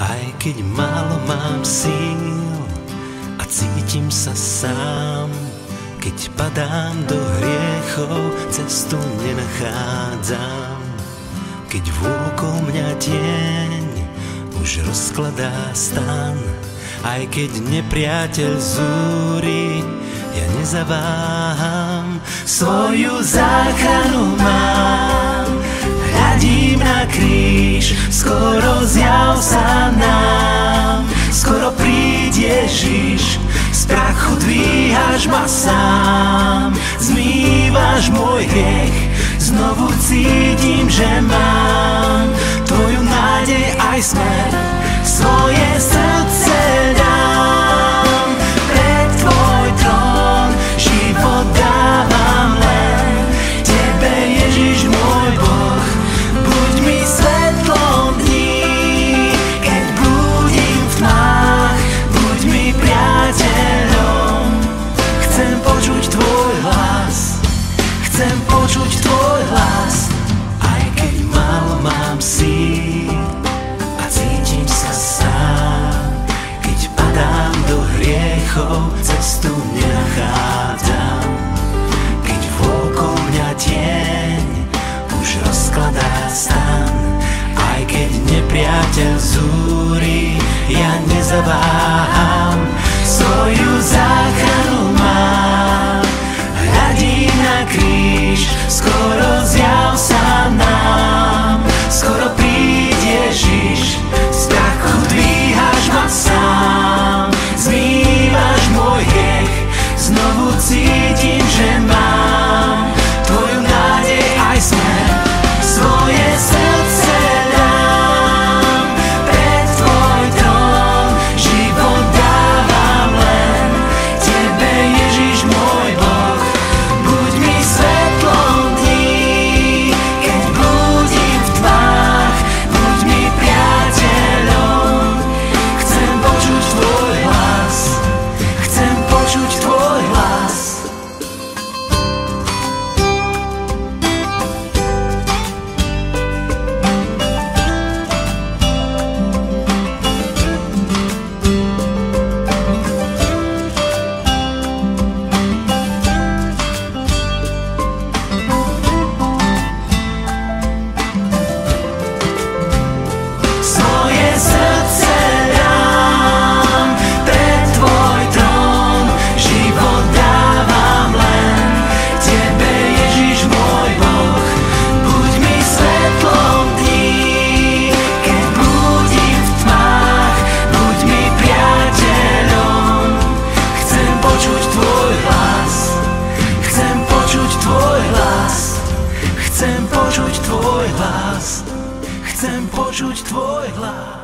Aj keď málo mám síl a cítim sa sám, keď padám do hriechov, cestu nenachádzam. Keď vôkol mňa tieň už rozkladá stan, aj keď nepriateľ zúri, ja nezaváham. Svoju záchranu mám, hľadím na kríž, skoro zjav sa nám, skoro príď Ježiš, z prachu dvíhaš ma sám, zmývaš môj hriech, znovu cítim, že mám tvoju nádej aj smer, svoje srdce dám pred tvoj trón, život dávam len tebe, Ježiš môj Boh. Buď mi svetlom dní, keď blúdim v tmách, buď mi priateľom. Chcem počuť tvoj hlas, chcem počuť tvoj hlas, aj keď málo mám síl a cítim sa sám. Keď padám do hriechov, cestu nenachádzam. Keď vôkol mňa tieň už rozkladá stan, aj keď nepriateľ zúri, ja nezaváham. Svoju záchranu mám, hľadím na kríž, skoro zjav sa nám, skoro príď Ježiš, z prachu dvíhaš ma sám, zmývaš môj hriech, znovu cítim, že mám tvoju nádej aj smer, svoje srdce dám pred tvoj trón, život dávam len tebe, Ježiš môj Boh. Buď mi svetlom dní, keď blúdim v tmách, buď mi priateľom. Chcem počuť tvoj hlas, chcem počuť tvoj hlas. Svoje srdce dám pred tvoj trón, život dávam len tebe, Ježiš môj Boh. Buď mi svetlom dní, keď blúdim v tmách, buď mi priateľom. Chcem počuť tvoj hlas, chcem počuť tvoj hlas, chcem počuť tvoj hlas, chcem počuť tvoj hlas.